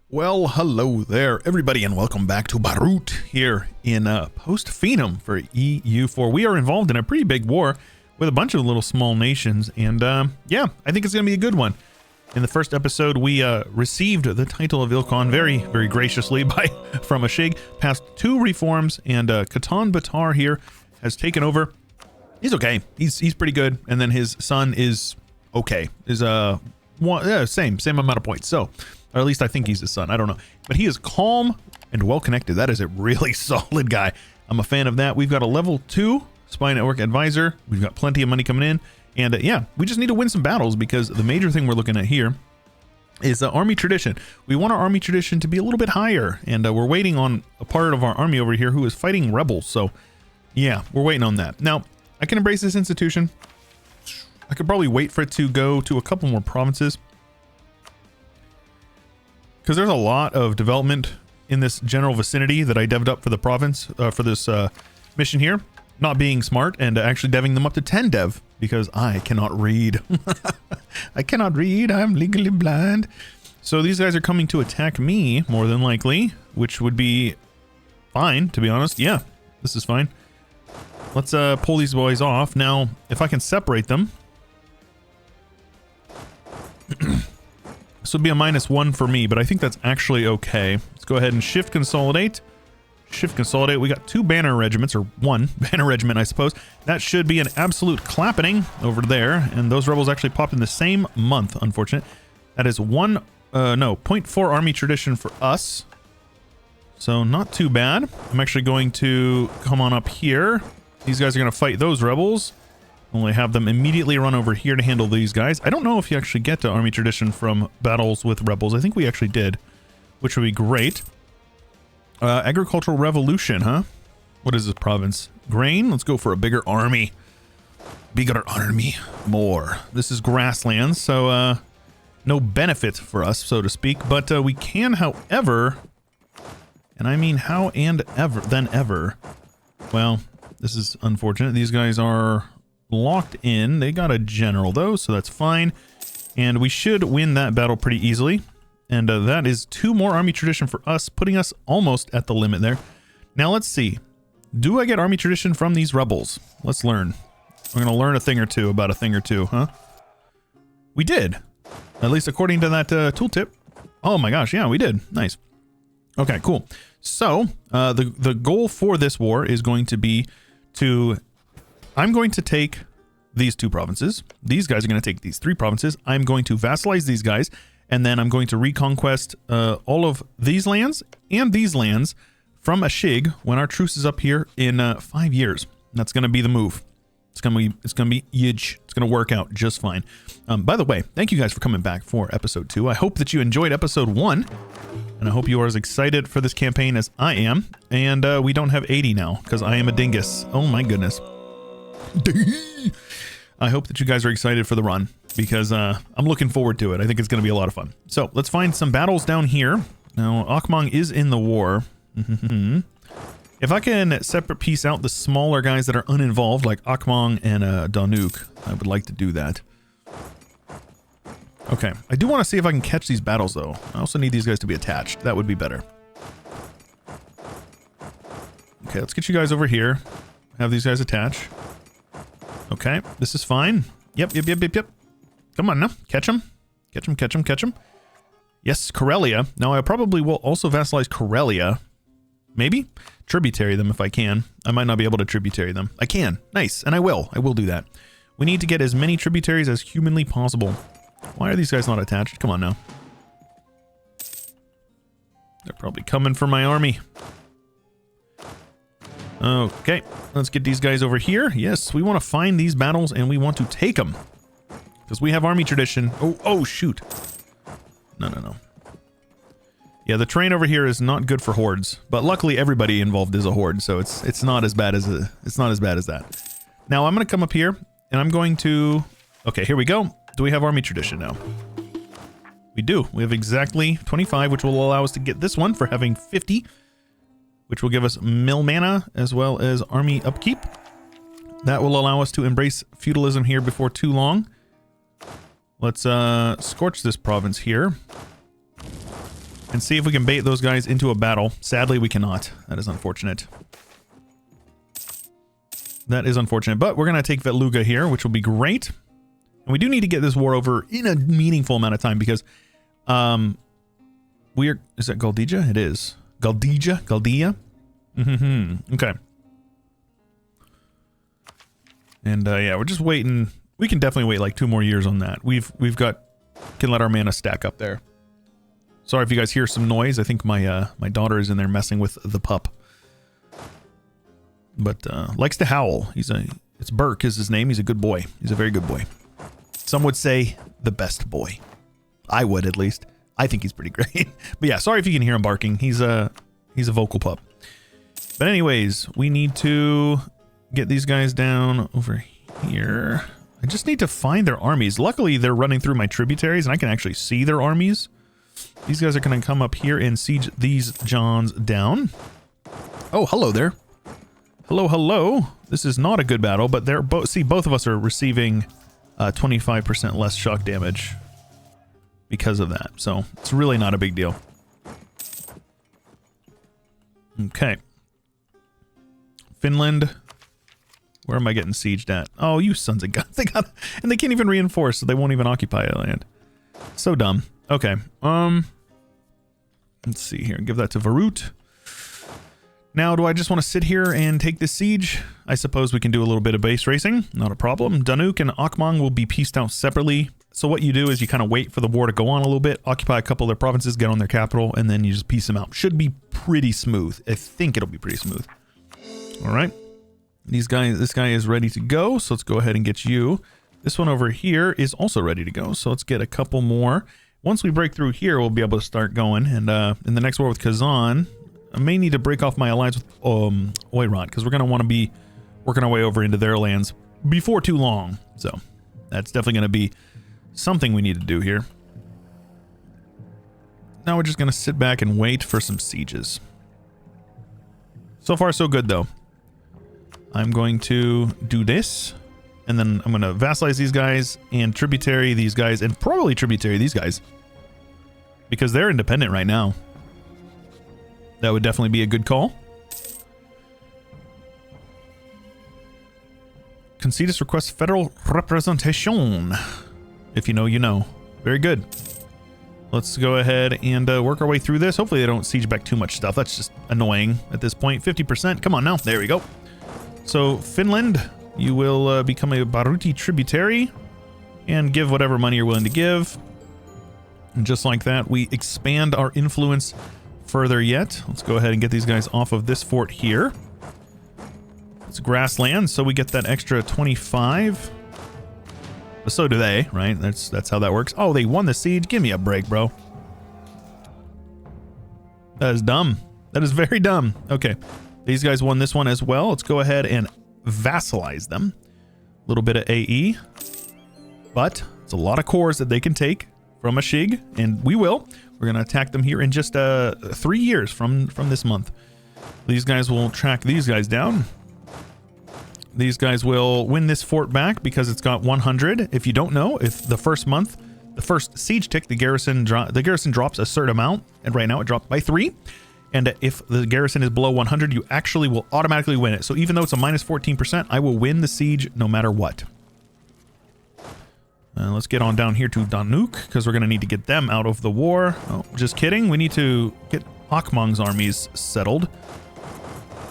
Well, hello there, everybody, and welcome back to Barut here in Post Finem for EU4. We are involved in a pretty big war with a bunch of little small nations, and yeah, I think it's going to be a good one. In the first episode, we received the title of Ilk Khan very, very graciously from a Shig, passed 2 reforms, and Khatan Batar here has taken over. He's okay. He's pretty good, and then his son is okay. Is same amount of points. So. Or at least I think he's his son. I don't know. But he is calm and well-connected. That is a really solid guy. I'm a fan of that. We've got a level 2 spy network advisor. We've got plenty of money coming in. And yeah, we just need to win some battles because the major thing we're looking at here is army tradition. We want our army tradition to be a little bit higher. And we're waiting on a part of our army over here who is fighting rebels. So yeah, we're waiting on that. Now, I can embrace this institution. I could probably wait for it to go to a couple more provinces, because there's a lot of development in this general vicinity that I dev'd up for the province, for this mission here. Not being smart and actually deving them up to 10 dev because I cannot read. I cannot read. I'm legally blind. So these guys are coming to attack me more than likely, which would be fine, to be honest. Yeah, this is fine. Let's pull these boys off. Now, if I can separate them. This would be a -1 for me, but I think that's actually okay. Let's go ahead and shift consolidate. Shift consolidate. We got 2 banner regiments, or 1 banner regiment, I suppose. That should be an absolute clapping over there. And those rebels actually popped in the same month, unfortunate. That is 0.4 army tradition for us. So not too bad. I'm actually going to come on up here. These guys are going to fight those rebels. Only have them immediately run over here to handle these guys. I don't know if you actually get to army tradition from battles with rebels. I think we actually did, which would be great. Agricultural revolution, huh? What is this province? Grain? Let's go for a bigger army. Bigger army. More. This is grasslands, so no benefit for us, so to speak. But we can, however, and I mean how and ever, then ever. Well, this is unfortunate. These guys are locked in. They got a general though, so that's fine, and we should win that battle pretty easily. And that is 2 more army tradition for us, putting us almost at the limit there. Now let's see, do I get army tradition from these rebels? Let's learn. We're gonna learn a thing or two about a thing or two, huh? We did, at least according to that tooltip. Oh my gosh, yeah, we did. Nice. Okay, cool. So the goal for this war is going to be to I'm going to take these 2 provinces. These guys are going to take these 3 provinces. I'm going to vassalize these guys, and then I'm going to reconquest all of these lands and these lands from a Shig when our truce is up here in 5 years. That's going to be the move. It's going to be huge. It's going to work out just fine. By the way, thank you guys for coming back for episode 2. I hope that you enjoyed episode 1, and I hope you are as excited for this campaign as I am. And we don't have 80 now because I am a dingus. Oh my goodness. I hope that you guys are excited for the run because I'm looking forward to it. I think it's going to be a lot of fun. So let's find some battles down here. Now, Akhmang is in the war. If I can separate piece out the smaller guys that are uninvolved, like Akhmang and Danuk, I would like to do that. Okay, I do want to see if I can catch these battles, though. I also need these guys to be attached. That would be better. Okay, let's get you guys over here. Have these guys attach. Okay, this is fine. Yep. Come on now. Catch him. Catch him. Yes, Karelia. Now, I probably will also vassalize Karelia. Maybe? Tributary them if I can. I might not be able to tributary them. I can. Nice. And I will. I will do that. We need to get as many tributaries as humanly possible. Why are these guys not attached? Come on now. They're probably coming for my army. Okay, let's get these guys over here. Yes, we want to find these battles and we want to take them. Because we have army tradition. Oh, shoot. No. Yeah, the terrain over here is not good for hordes. But luckily everybody involved is a horde, so it's not as bad as that. Now I'm going to come up here and I'm going to... Okay, here we go. Do we have army tradition now? We do. We have exactly 25, which will allow us to get this one for having 50. Which will give us mill mana as well as army upkeep. That will allow us to embrace feudalism here before too long. Let's scorch this province here. and see if we can bait those guys into a battle. Sadly, we cannot. That is unfortunate. That is unfortunate, but we're going to take Vetluga here, which will be great. And we do need to get this war over in a meaningful amount of time because is that Galdija? It is. Galdia? Mm-hmm. Okay. And yeah, we're just waiting. We can definitely wait like 2 more years on that. Can let our mana stack up there. Sorry if you guys hear some noise. I think my daughter is in there messing with the pup. But likes to howl. It's Burke is his name. He's a good boy. He's a very good boy. Some would say the best boy. I would, at least. I think he's pretty great. But yeah, sorry if you can hear him barking. He's a vocal pup. But anyways, we need to get these guys down over here. I just need to find their armies. Luckily, they're running through my tributaries, and I can actually see their armies. These guys are going to come up here and siege these Johns down. Oh, hello there. Hello, hello. This is not a good battle, but they're both of us are receiving 25% less shock damage because of that. So it's really not a big deal. Okay. Finland. Where am I getting sieged at? Oh, you sons of guns. And they can't even reinforce, so they won't even occupy a land. So dumb. Okay. Let's see here. Give that to Barut. Now, do I just want to sit here and take this siege? I suppose we can do a little bit of base racing. Not a problem. Danuk and Akmang will be pieced out separately. So what you do is you kind of wait for the war to go on a little bit, occupy a couple of their provinces, get on their capital, and then you just piece them out. Should be pretty smooth. I think it'll be pretty smooth. All right. This guy is ready to go. So let's go ahead and get you. This one over here is also ready to go. So let's get a couple more. Once we break through here, we'll be able to start going. And in the next war with Kazan, I may need to break off my alliance with Oirat, because we're going to want to be working our way over into their lands before too long. So that's definitely going to be something we need to do here. Now we're just going to sit back and wait for some sieges. So far, so good, though. I'm going to do this, and then I'm going to vassalize these guys and tributary these guys, and probably tributary these guys, because they're independent right now. That would definitely be a good call. Concedus requests federal representation. If you know, you know. Very good. Let's go ahead and work our way through this. Hopefully they don't siege back too much stuff. That's just annoying at this point. 50%. Come on now. There we go. So Finland, you will become a Baruti tributary and give whatever money you're willing to give. And just like that, we expand our influence further yet. Let's go ahead and get these guys off of this fort here. It's grassland, so we get that extra 25. But so do they, right? That's how that works. Oh, they won the siege. Give me a break, bro. That is dumb. That is very dumb. Okay. These guys won this one as well. Let's go ahead and vassalize them. A little bit of AE. But it's a lot of cores that they can take from a Shig, and we will. We're going to attack them here in just 3 years from this month. These guys will track these guys down. These guys will win this fort back because it's got 100. If you don't know, if the first month, the first siege tick, the garrison drops a certain amount, and right now it dropped by 3. And if the garrison is below 100, you actually will automatically win it. So even though it's a minus 14%, I will win the siege no matter what. Let's get on down here to Danuk, because we're going to need to get them out of the war. Oh, just kidding. We need to get Akmang's armies settled.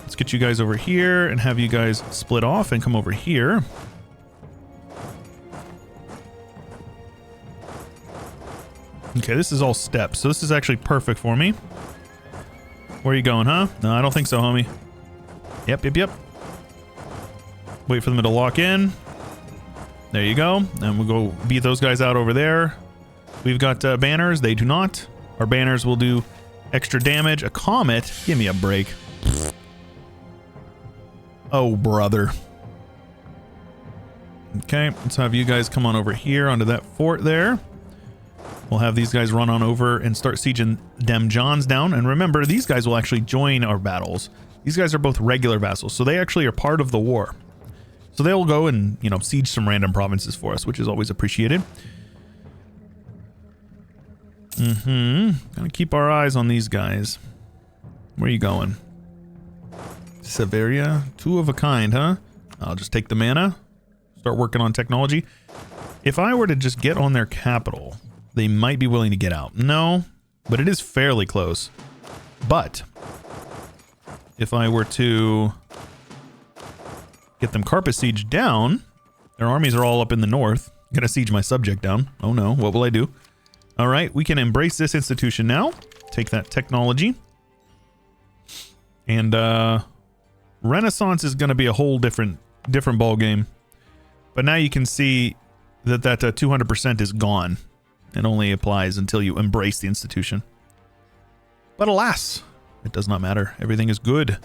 Let's get you guys over here and have you guys split off and come over here. Okay, this is all steps, so this is actually perfect for me. Where are you going, huh? No, I don't think so, homie. Yep. Wait for them to lock in. There you go. And we'll go beat those guys out over there. We've got banners. They do not. Our banners will do extra damage. A comet. Give me a break. Oh, brother. Okay, let's have you guys come on over here onto that fort there. We'll have these guys run on over and start sieging them Johns down. And remember, these guys will actually join our battles. These guys are both regular vassals, so they actually are part of the war. So they'll go and, you know, siege some random provinces for us, which is always appreciated. Gotta keep our eyes on these guys. Where are you going? Severia? Two of a kind, huh? I'll just take the mana. Start working on technology. If I were to just get on their capital, they might be willing to get out. No, but it is fairly close. But if I were to get them carpet siege down, their armies are all up in the north. I'm gonna siege my subject down. Oh no, what will I do? All right, we can embrace this institution now. Take that technology. And Renaissance is gonna be a whole different ball game. But now you can see that 200% is gone. It only applies until you embrace the institution. But alas, it does not matter. Everything is good.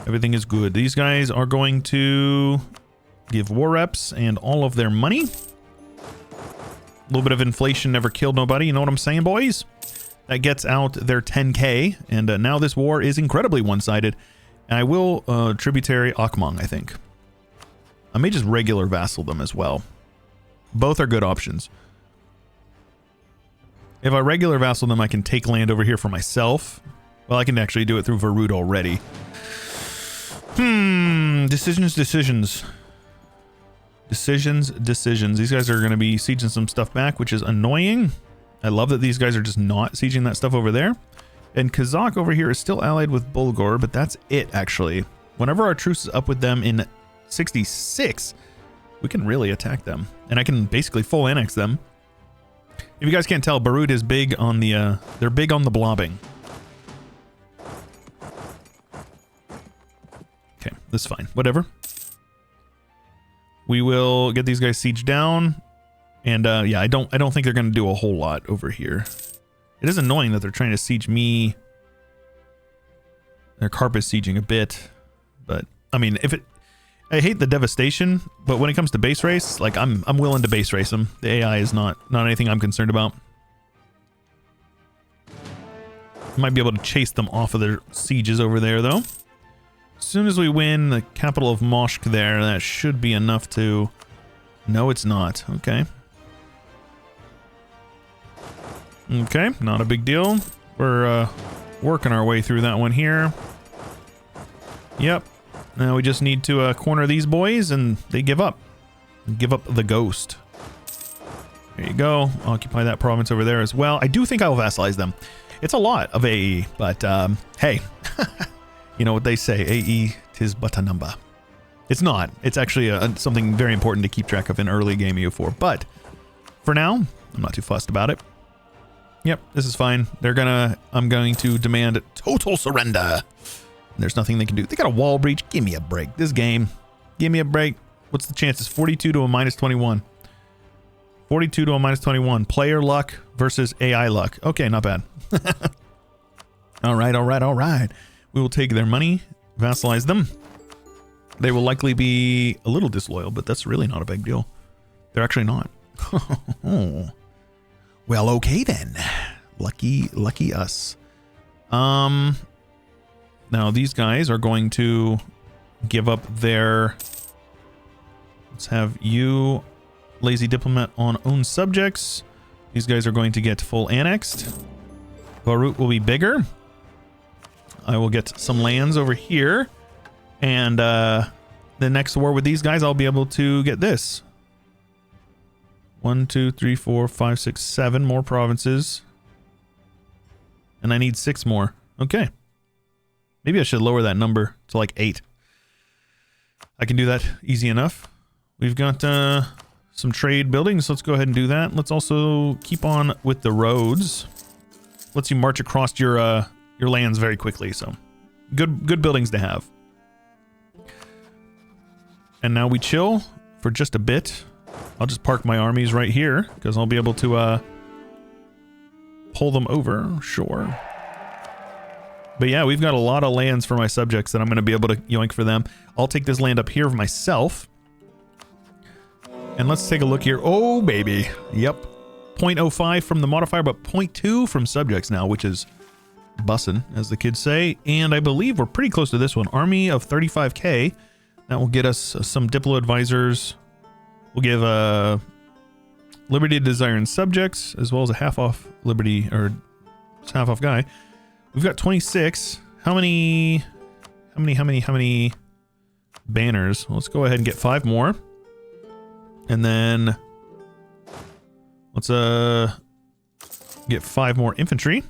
Everything is good. These guys are going to give war reps and all of their money. A little bit of inflation never killed nobody. You know what I'm saying, boys? That gets out their 10k. And now this war is incredibly one-sided. And I will tributary Akmang, I think. I may just regular vassal them as well. Both are good options. If I regular vassal them, I can take land over here for myself. Well, I can actually do it through Barut already. Decisions. These guys are going to be sieging some stuff back, which is annoying. I love that these guys are just not sieging that stuff over there. And Kazakh over here is still allied with Bulgar, but that's it, actually. Whenever our truce is up with them in 66, we can really attack them. And I can basically full annex them. If you guys can't tell, Barut is big on the, they're big on the blobbing. Okay, this is fine. Whatever. We will get these guys sieged down. And, yeah, I don't think they're going to do a whole lot over here. It is annoying that they're trying to siege me. They're carpet sieging a bit. But, I mean, I hate the devastation, but when it comes to base race, like, I'm willing to base race them. The AI is not anything I'm concerned about. Might be able to chase them off of their sieges over there, though. As soon as we win the capital of Moshk there, that should be enough to... No, it's not. Okay. Okay, not a big deal. We're working our way through that one here. Yep. Now we just need to corner these boys, and they give up. Give up the ghost. There you go. Occupy that province over there as well. I do think I'll vassalize them. It's a lot of AE, but hey. You know what they say, AE, 'tis but a number. It's not. It's actually something very important to keep track of in early game EU4. But for now, I'm not too fussed about it. Yep, this is fine. I'm going to demand total surrender. There's nothing they can do. They got a wall breach. Give me a break. This game. Give me a break. What's the chances? 42 to a minus 21. 42 to a minus 21. Player luck versus AI luck. Okay, not bad. All right. We will take their money, vassalize them. They will likely be a little disloyal, but that's really not a big deal. They're actually not. Oh. Well, okay then. Lucky us. Now these guys are going to give up their... Let's have you, lazy diplomat, on own subjects. These guys are going to get full annexed. Barut will be bigger. I will get some lands over here. And the next war with these guys, I'll be able to get this. 1, 2, 3, 4, 5, 6, 7 more provinces. And I need 6 more. Okay. Maybe I should lower that number to like 8. I can do that easy enough. We've got some trade buildings. Let's go ahead and do that. Let's also keep on with the roads. Lets you march across your lands very quickly. So good buildings to have. And now we chill for just a bit. I'll just park my armies right here because I'll be able to pull them over. Sure. But yeah, we've got a lot of lands for my subjects that I'm going to be able to yoink for them. I'll take this land up here for myself. And let's take a look here. Oh, baby. Yep. 0.05 from the modifier, but 0.2 from subjects now, which is bussin', as the kids say. And I believe we're pretty close to this one. Army of 35k. That will get us some Diplo advisors. We'll give Liberty, Desire, and Subjects, as well as a half-off Liberty, or half-off guy. We've got 26. How many banners? Let's go ahead and get 5 more. And then let's get 5 more infantry.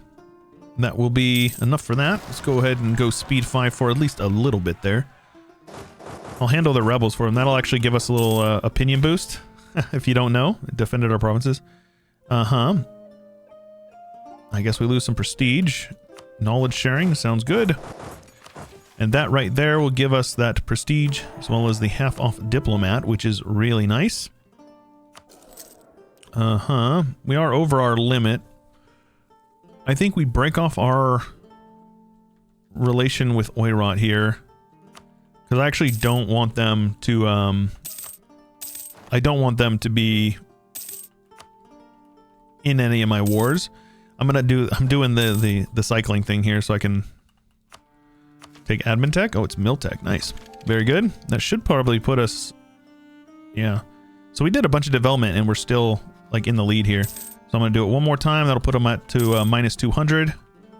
That will be enough for that. Let's go ahead and go speed 5 for at least a little bit there. I'll handle the rebels for them. That'll actually give us a little opinion boost. If you don't know, it defended our provinces. I guess we lose some prestige. Knowledge sharing sounds good. And that right there will give us that prestige, as well as the half-off diplomat, which is really nice. We are over our limit. I think we break off our relation with Oirat here, because I actually don't want them to, I don't want them to be in any of my wars. I'm doing the cycling thing here so I can take admin tech. Oh, it's mill tech. Nice. Very good. That should probably put us, yeah. So we did a bunch of development and we're still like in the lead here. So I'm going to do it one more time. That'll put them at to minus 200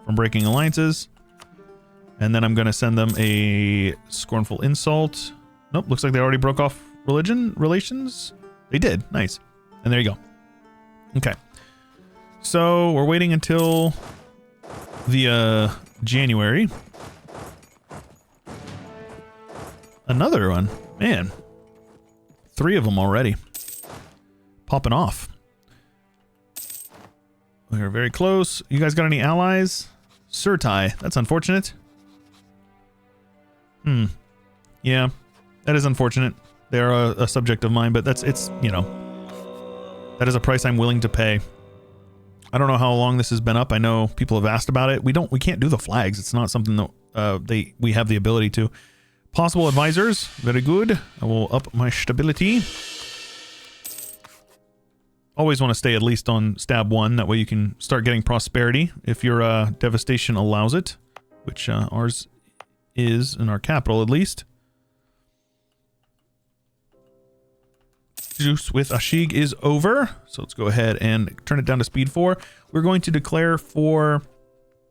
from breaking alliances. And then I'm going to send them a scornful insult. Nope, looks like they already broke off relations. They did. Nice. And there you go. Okay. So we're waiting until the January. Another one. Man. 3 of them already. Popping off. We're very close. You guys got any allies? Surtai. That's unfortunate. Yeah. That is unfortunate. They're a subject of mine, but it's, you know, that is a price I'm willing to pay. I don't know how long this has been up. I know people have asked about it. We can't do the flags. It's not something that we have the ability to. Possible advisors. Very good. I will up my stability. Always want to stay at least on stab 1. That way you can start getting prosperity if your devastation allows it, which ours is in our capital at least. Juice with Ashig is over, so let's go ahead and turn it down to speed 4. We're going to declare for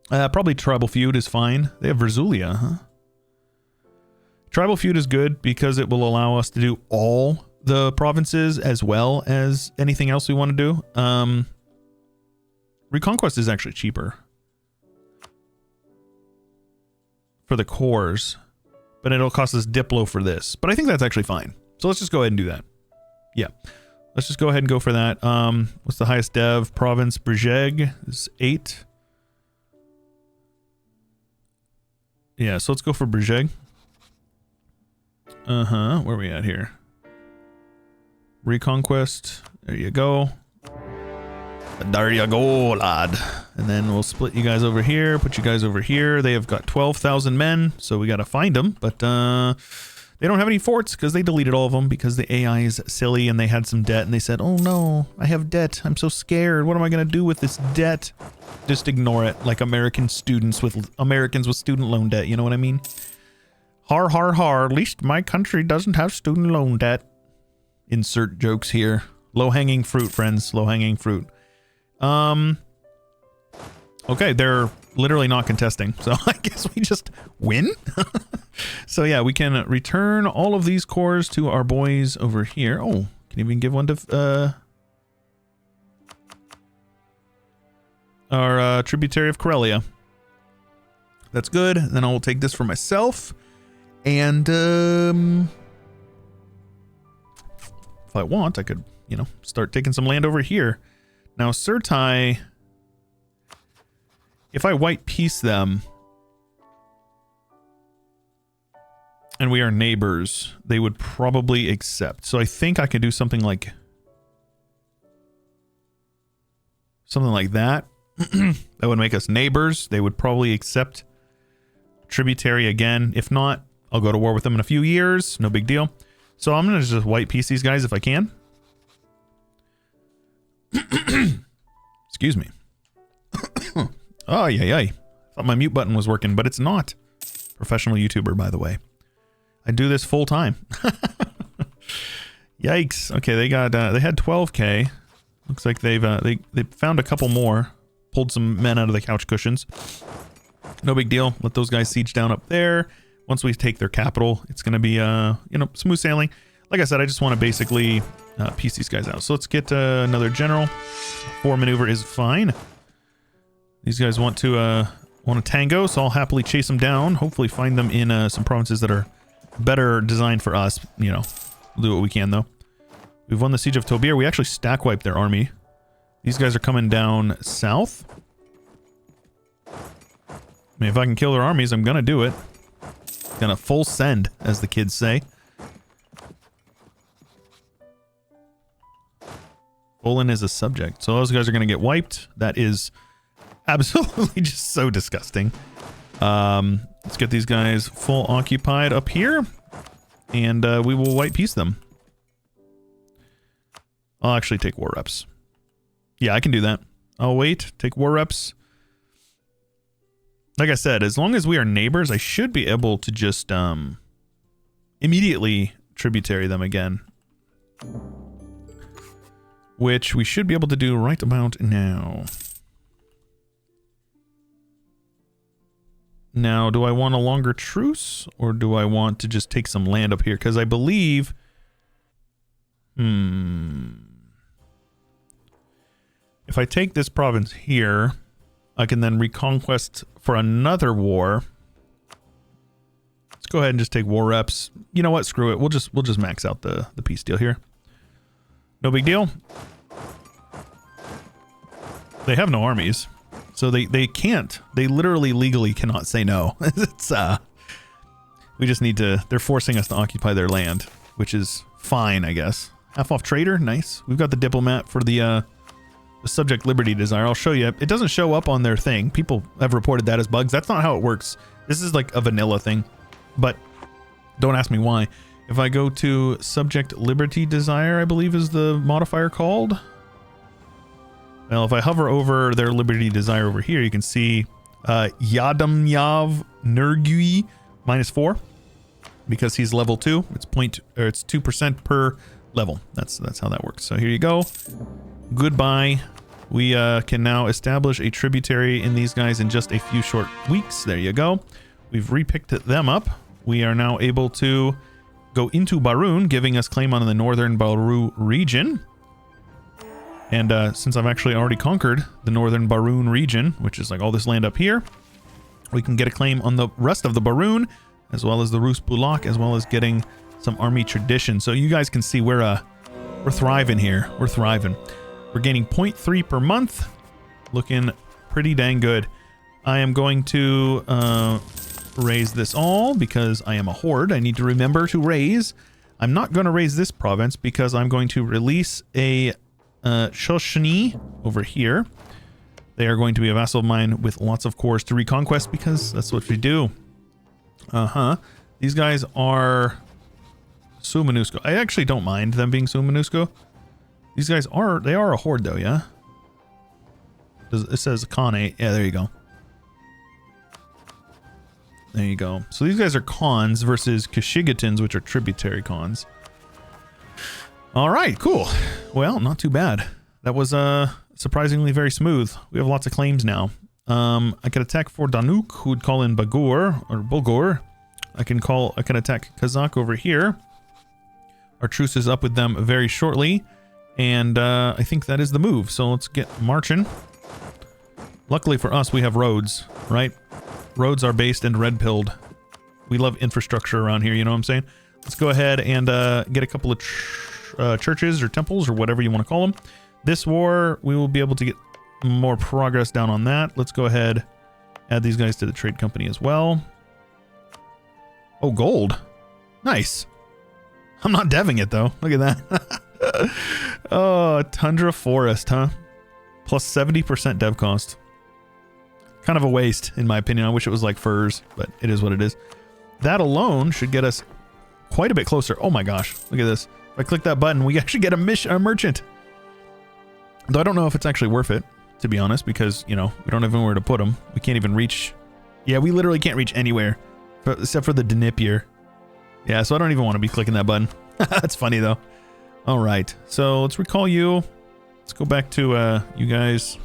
probably tribal feud is fine. They have Verzulia, huh? Tribal feud is good because it will allow us to do all the provinces as well as anything else we want to do. Reconquest is actually cheaper for the cores, but it'll cost us Diplo for this. But I think that's actually fine. So let's just go ahead and do that. Yeah, let's just go ahead and go for that. What's the highest dev province? Brzeg is 8. Yeah, so let's go for Brzeg. Where are we at here? Reconquest. There you go. There you go, lad. And then we'll split you guys over here, put you guys over here. They have got 12,000 men, so we got to find them. But they don't have any forts because they deleted all of them because the AI is silly and they had some debt and they said, oh no, I have debt. I'm so scared. What am I going to do with this debt? Just ignore it, like Americans with student loan debt. You know what I mean? Har, har, har. At least my country doesn't have student loan debt. Insert jokes here. Low-hanging fruit, friends. Low-hanging fruit. Okay, they're literally not contesting, so I guess we just win. So yeah, we can return all of these cores to our boys over here. Oh, can even give one to our tributary of Karelia. That's good. Then I will take this for myself. And if I want, I could, you know, start taking some land over here. Now, Surtai, if I white peace them and we are neighbors, they would probably accept. So I think I could do something like that. That would make us neighbors. They would probably accept tributary again. If not, I'll go to war with them in a few years. No big deal. So I'm going to just white peace these guys if I can. Excuse me. Oh, yeah. Thought my mute button was working, but it's not. Professional YouTuber, by the way. I do this full time. Yikes. Okay, they had 12K. Looks like they've they found a couple more. Pulled some men out of the couch cushions. No big deal. Let those guys siege down up there. Once we take their capital, it's going to be, you know, smooth sailing. Like I said, I just want to basically piece these guys out. So let's get another general. 4 maneuver is fine. These guys want to tango, so I'll happily chase them down. Hopefully find them in some provinces that are better designed for us. You know, we'll do what we can, though. We've won the Siege of Tobir. We actually stack wiped their army. These guys are coming down south. I mean, if I can kill their armies, I'm gonna do it. Gonna full send, as the kids say. Poland is a subject. So those guys are gonna get wiped. That is absolutely just so disgusting. Let's get these guys full occupied up here. And we will white peace them. I'll actually take war reps. Yeah, I can do that. I'll wait, take war reps. Like I said, as long as we are neighbors, I should be able to just immediately tributary them again. Which we should be able to do right about now. Now, do I want a longer truce? Or do I want to just take some land up here? Because I believe... If I take this province here, I can then reconquest for another war. Let's go ahead and just take war reps. You know what? Screw it. We'll just max out the peace deal here. No big deal. They have no armies, so they can't. They literally legally cannot say no. It's we just need to. They're forcing us to occupy their land, which is fine, I guess. Half off trader, nice. We've got the diplomat for the subject liberty desire. I'll show you. It doesn't show up on their thing. People have reported that as bugs. That's not how it works. This is like a vanilla thing, but don't ask me why. If I go to subject liberty desire, I believe is the modifier called. Well, if I hover over their liberty desire over here, you can see Yadamyav Nergui -4 because he's level 2. It's 2% per level. That's how that works. So here you go. Goodbye. We can now establish a tributary in these guys in just a few short weeks. There you go. We've repicked them up. We are now able to go into Baruun, giving us claim on the northern Barut region. And since I've actually already conquered the northern Baruun region, which is like all this land up here, we can get a claim on the rest of the Baruun, as well as the Rus Bulak, as well as getting some army tradition. So you guys can see we're thriving here. We're thriving. We're gaining 0.3 per month. Looking pretty dang good. I am going to raise this all because I am a horde. I need to remember to raise. I'm not going to raise this province because I'm going to release a Shoshni over here. They are going to be a vassal of mine with lots of cores to reconquest because that's what we do. These guys are Sumanusko. I actually don't mind them being Sumanusko. These guys are, they are a horde though, yeah? It says Khanate. Yeah, there you go. There you go. So these guys are Khans versus Kashigatans, which are tributary Khans. All right, cool. Well, not too bad. That was surprisingly very smooth. We have lots of claims now. I could attack for Danuk, who would call in Bagur or Bulgur. I can attack Kazakh over here. Our truce is up with them very shortly. And I think that is the move. So let's get marching. Luckily for us, we have roads, right? Roads are based and red-pilled. We love infrastructure around here, you know what I'm saying? Let's go ahead and get a couple of churches or temples or whatever you want to call them. This war, we will be able to get more progress down on that. Let's go ahead, add these guys to the trade company as well. Oh, gold. Nice. I'm not deving it, though. Look at that. Oh, Tundra Forest, huh? Plus 70% dev cost. Kind of a waste, in my opinion. I wish it was like furs, but it is what it is. That alone should get us quite a bit closer. Oh my gosh, look at this. If I click that button, we actually get a merchant. Though I don't know if it's actually worth it, to be honest, because, you know, we don't have anywhere to put them. We can't even reach... Yeah, we literally can't reach anywhere, except for the Dnieper. Yeah, so I don't even want to be clicking that button. That's funny, though. All right, so let's recall you. Let's go back to you guys.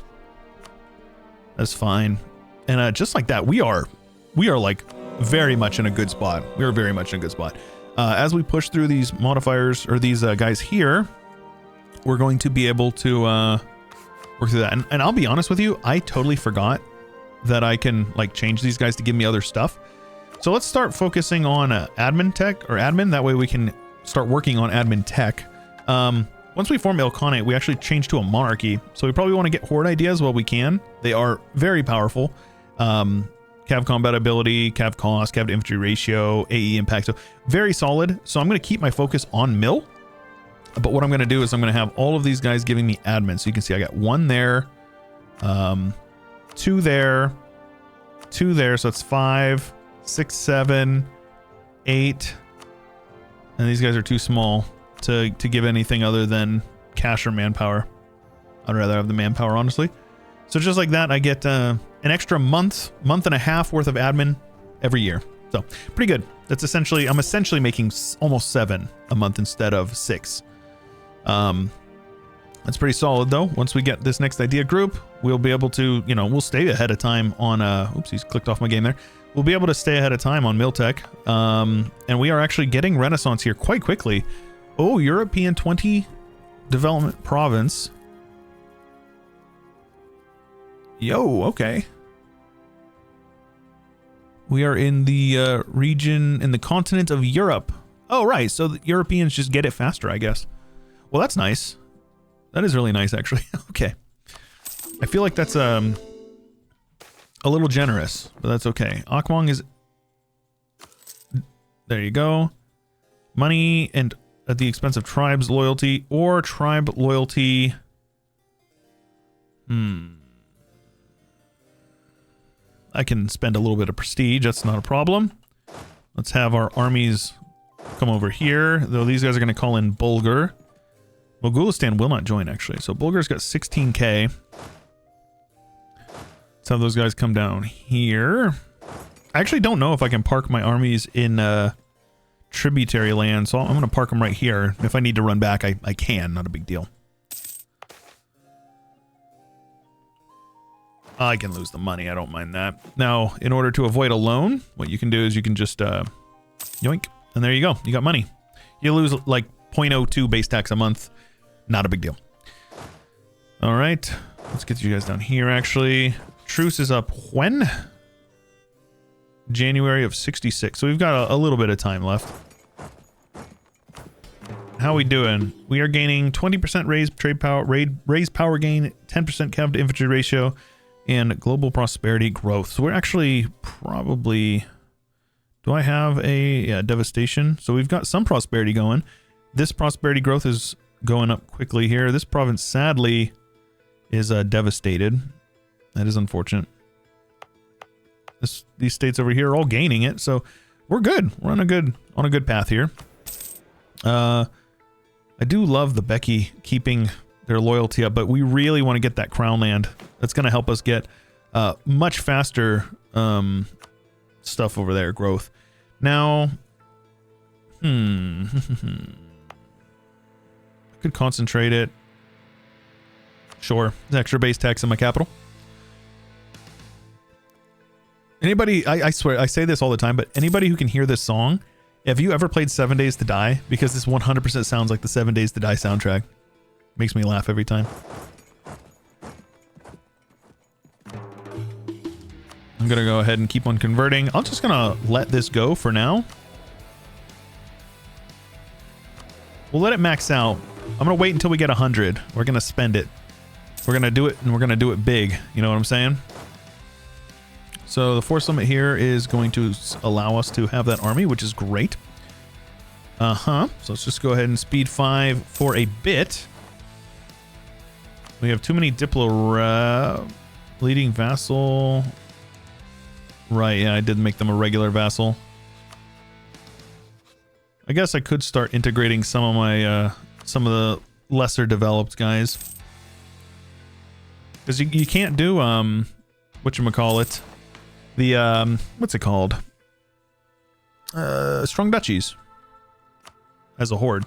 That's fine. And just like that, we are like very much in a good spot. We are very much in a good spot. As we push through these modifiers or these guys here, we're going to be able to work through that. And I'll be honest with you, I totally forgot that I can like change these guys to give me other stuff. So let's start focusing on admin tech or admin. That way we can start working on admin tech. Once we form Ilkhanate, we actually change to a monarchy. So we probably want to get horde ideas while we can. They are very powerful. Cav combat ability, cav cost, cav to infantry ratio, AE impact. So very solid. So I'm going to keep my focus on mill. But what I'm going to do is I'm going to have all of these guys giving me admin. So you can see I got 1 there, 2 there, 2 there. So it's 5, 6, 7, 8. And these guys are too small to give anything other than cash or manpower. I'd rather have the manpower, honestly. So just like that, I get an extra month and a half worth of admin every year. So pretty good. That's essentially, I'm essentially making almost 7 a month instead of 6. That's pretty solid though. Once we get this next idea group, we'll be able to, you know, we'll stay ahead of time on, oops, he's clicked off my game there. We'll be able to stay ahead of time on Miltech. And we are actually getting Renaissance here quite quickly. Oh, European 20 development province. Yo, okay. We are in the region, in the continent of Europe. Oh, right. So the Europeans just get it faster, I guess. Well, that's nice. That is really nice, actually. Okay. I feel like that's a little generous, but that's okay. Akmong is... There you go. Money and at the expense of tribes loyalty or tribe loyalty. I can spend a little bit of prestige. That's not a problem. Let's have our armies come over here. Though these guys are going to call in Bulgar. Mogulistan will not join, actually. So Bulgar's got 16k. Let's have those guys come down here. I actually don't know if I can park my armies in tributary land, so I'm going to park them right here. If I need to run back, I can. Not a big deal. I can lose the money. I don't mind that. Now, in order to avoid a loan, what you can do is you can just yoink, and there you go. You got money. You lose like 0.02 base tax a month. Not a big deal. All right. Let's get you guys down here, actually. Truce is up when? January of 66. So we've got a little bit of time left. How we doing? We are gaining 20% raised trade power, raised power gain, 10% cav to infantry ratio, and global prosperity growth. So we're actually probably... Do I have a devastation? So we've got some prosperity going. This prosperity growth is going up quickly here. This province, sadly, is devastated. That is unfortunate. These states over here are all gaining it, so we're good. We're on a good path here. I do love the Becky keeping their loyalty up, but we really want to get that crown land. That's going to help us get much faster stuff over there, growth. Now, I could concentrate it. Sure, extra base tax in my capital. Anybody, I swear, I say this all the time, but anybody who can hear this song, have you ever played 7 Days to Die? Because this 100% sounds like the 7 Days to Die soundtrack. Makes me laugh every time. I'm going to go ahead and keep on converting. I'm just going to let this go for now. We'll let it max out. I'm going to wait until we get 100. We're going to spend it. We're going to do it, and we're going to do it big. You know what I'm saying? So the force limit here is going to allow us to have that army, which is great. So let's just go ahead and speed 5 for a bit. We have too many Diplo... leading vassal... Right, yeah, I did make them a regular vassal. I guess I could start integrating some of my, some of the lesser developed guys. Because you can't do, whatchamacallit, the, what's it called? Strong duchies. As a horde.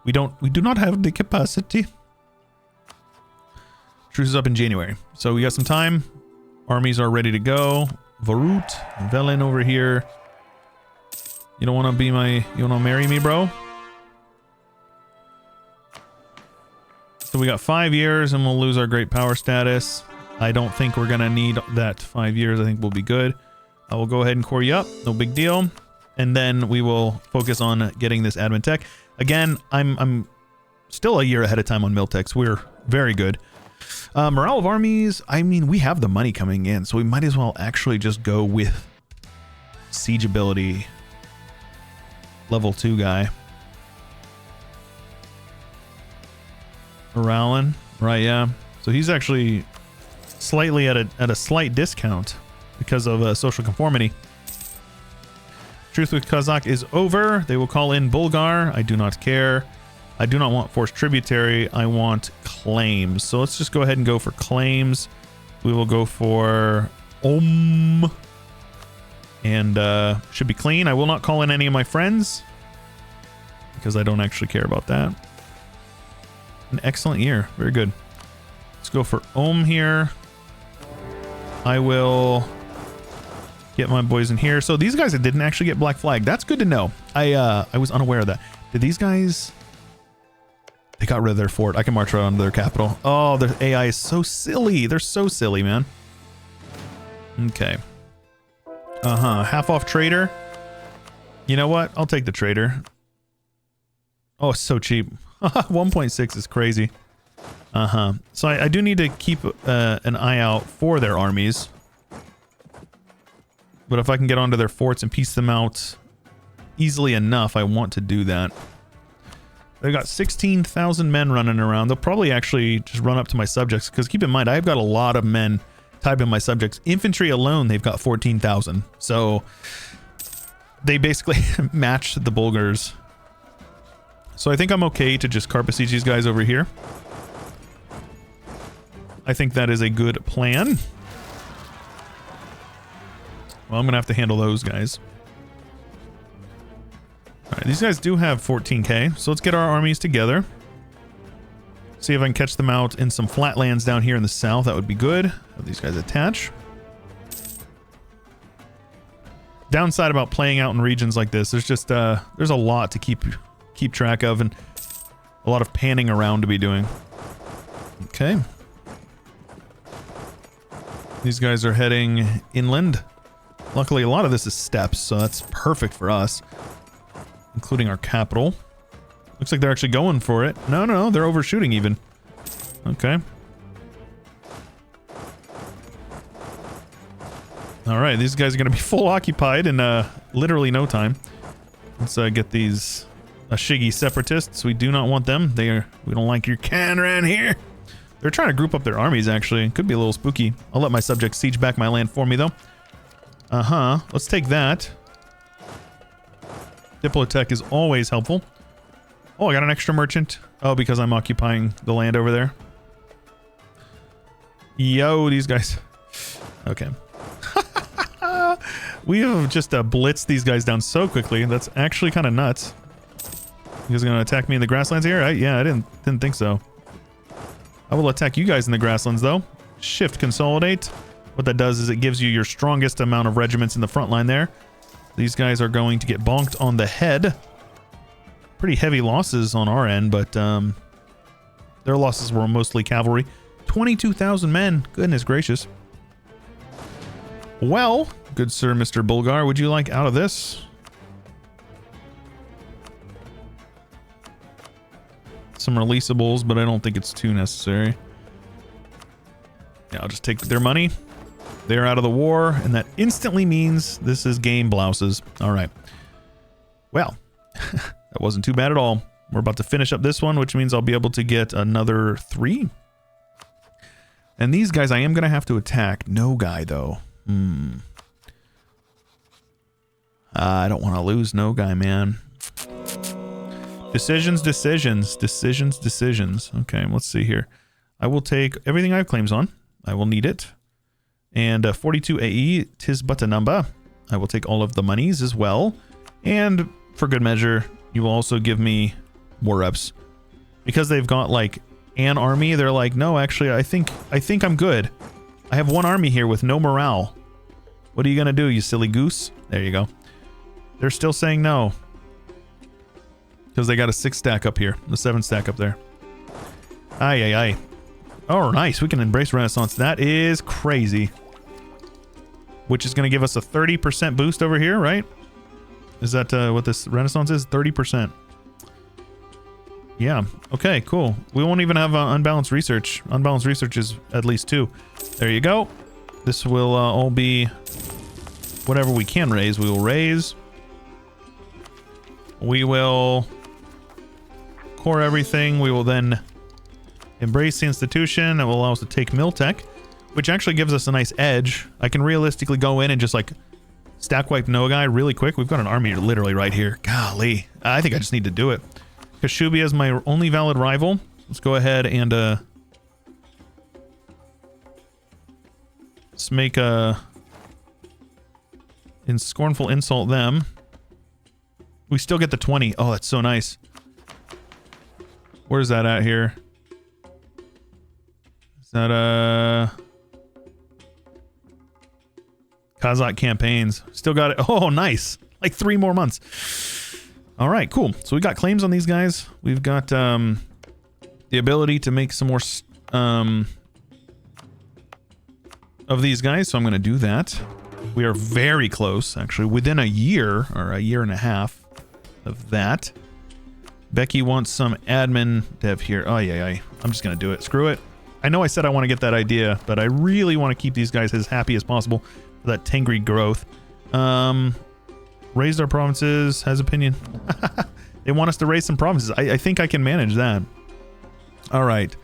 We do not have the capacity. Truce is up in January. So we got some time. Armies are ready to go. Barut, Velen over here. You don't want to be my... You want to marry me, bro? So we got 5 years and we'll lose our great power status. I don't think we're going to need that 5 years. I think we'll be good. I will go ahead and core you up. No big deal. And then we will focus on getting this admin tech. Again, I'm still a year ahead of time on Miltex. We're very good. Morale of armies. I mean, we have the money coming in, so we might as well actually just go with siege ability level 2 guy. Moralen, right? Yeah. So he's actually slightly at a slight discount because of social conformity. Truce with Kazakh is over. They will call in Bulgar. I do not care. I do not want forced tributary. I want claims. So let's just go ahead and go for claims. We will go for and should be clean. I will not call in any of my friends because I don't actually care about that. An excellent year. Very good. Let's go for here. I will get my boys in here. So these guys that didn't actually get Black Flag. That's good to know. I was unaware of that. Did these guys... They got rid of their fort. I can march right onto their capital. Oh, their AI is so silly. They're so silly, man. Okay. Half off trader. You know what? I'll take the trader. Oh, it's so cheap. 1.6 is crazy. So I do need to keep an eye out for their armies. But if I can get onto their forts and piece them out easily enough, I want to do that. They've got 16,000 men running around. They'll probably actually just run up to my subjects, because keep in mind, I've got a lot of men type in my subjects. Infantry alone, they've got 14,000. So they basically match the Bulgars. So I think I'm okay to just carpet siege these guys over here. I think that is a good plan. Well, I'm going to have to handle those guys. Alright, these guys do have 14k, so let's get our armies together. See if I can catch them out in some flatlands down here in the south. That would be good. Have these guys attach. Downside about playing out in regions like this, there's just there's a lot to keep track of and a lot of panning around to be doing. Okay. These guys are heading inland. Luckily, a lot of this is steppes, so that's perfect for us. Including our capital. Looks like they're actually going for it. No, they're overshooting even. Okay. Alright, these guys are going to be full occupied in literally no time. Let's get these Ashigi separatists. We do not want them. We don't like your can around here. They're trying to group up their armies, actually. Could be a little spooky. I'll let my subjects siege back my land for me, though. Let's take that. Diplotech is always helpful. Oh, I got an extra merchant. Oh, because I'm occupying the land over there. Yo, these guys. Okay. We have just blitzed these guys down so quickly. That's actually kind of nuts. You guys gonna attack me in the grasslands here? Yeah, I didn't think so. I will attack you guys in the grasslands, though. Shift consolidate. What that does is it gives you your strongest amount of regiments in the front line there. These guys are going to get bonked on the head. Pretty heavy losses on our end, but their losses were mostly cavalry. 22,000 men. Goodness gracious. Well, good sir, Mr. Bulgar, would you like out of this? Some releasables, but I don't think it's too necessary. Yeah, I'll just take their money. They're out of the war, and that instantly means this is game blouses. All right. Well, that wasn't too bad at all. We're about to finish up this one, which means I'll be able to get another 3. And these guys I am going to have to attack. No guy, though. I don't want to lose no guy, man. Decisions. Okay, let's see here. I will take everything I have claims on. I will need it. And 42 AE, tis but a number. I will take all of the monies as well. And for good measure, you will also give me war reps. Because they've got like an army. They're like, no, actually, I think I'm good. I have one army here with no morale. What are you gonna do, you silly goose? There you go. They're still saying no. Because they got a 6 stack up here. The 7 stack up there. Aye, aye, aye. Oh, nice. We can embrace Renaissance. That is crazy. Which is going to give us a 30% boost over here, right? Is that what this Renaissance is? 30%. Yeah. Okay, cool. We won't even have unbalanced research. Unbalanced research is at least 2. There you go. This will all be whatever we can raise. We will raise. We will core everything. We will then embrace the institution. That will allow us to take Miltech, which actually gives us a nice edge. I can realistically go in and just like stack wipe Nogai really quick. We've got an army literally right here. Golly. I think I just need to do it. Kashubi is my only valid rival. Let's go ahead and let's make a in scornful insult them. We still get the 20. Oh, that's so nice. Where's that at here? Is that Kazakh campaigns? Still got it. Oh, nice. Like 3 more months. All right, cool. So we got claims on these guys. We've got the ability to make some more of these guys. So I'm going to do that. We are very close, actually, within a year or a year and a half of that. Becky wants some admin dev here. Oh, yeah. I'm just going to do it. Screw it. I know I said I want to get that idea, but I really want to keep these guys as happy as possible for that Tengri growth. Raised our provinces, has opinion. They want us to raise some provinces. I think I can manage that. All right.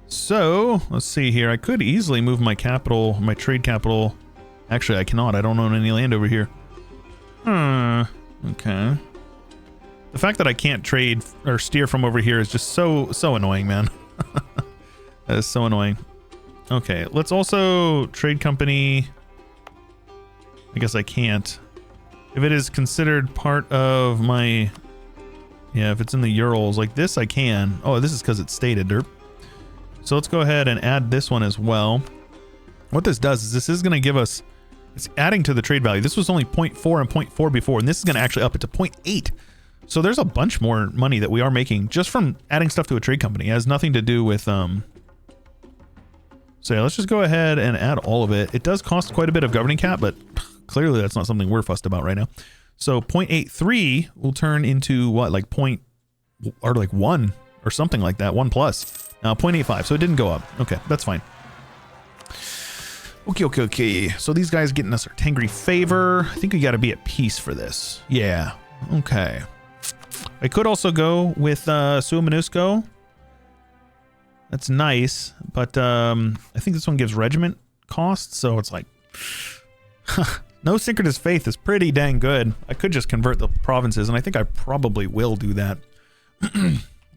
So, let's see here. I could easily move my capital, my trade capital. Actually, I cannot. I don't own any land over here. Okay. The fact that I can't trade or steer from over here is just so annoying, man. That is so annoying. Okay, let's also trade company. I guess I can't. If it is considered part of my... Yeah, if it's in the Urals like this, I can. Oh, this is because it's stated, derp. So let's go ahead and add this one as well. What this does is this is going to give us... It's adding to the trade value. This was only 0.4 and 0.4 before, and this is going to actually up it to 0.8. So there's a bunch more money that we are making just from adding stuff to a trade company. It has nothing to do with... So yeah, let's just go ahead and add all of it. It does cost quite a bit of governing cap, but clearly that's not something we're fussed about right now. So 0.83 will turn into what, like 1 or something like that, 1 plus. Now 0.85, so it didn't go up. Okay, that's fine. Okay. So these guys getting us our Tengri favor. I think we got to be at peace for this. Yeah. Okay. I could also go with Suamanusco. That's nice, but I think this one gives regiment costs, so it's like... No synchronous faith is pretty dang good. I could just convert the provinces, and I think I probably will do that.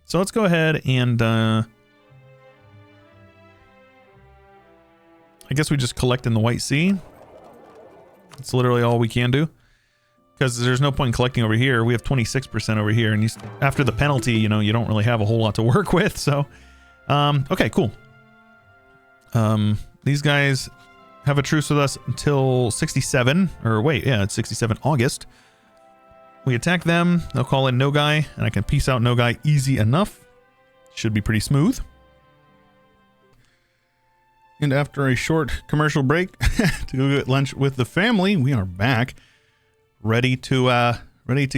So let's go ahead and... I guess we just collect in the White Sea. That's literally all we can do. Because there's no point in collecting over here. We have 26% over here, and after the penalty, you know, you don't really have a whole lot to work with, so... okay, cool. These guys have a truce with us until 67, or wait, yeah, it's 67 August. We attack them, they'll call in Nogai, and I can peace out Nogai easy enough. Should be pretty smooth. And after a short commercial break to go get lunch with the family, we are back, ready to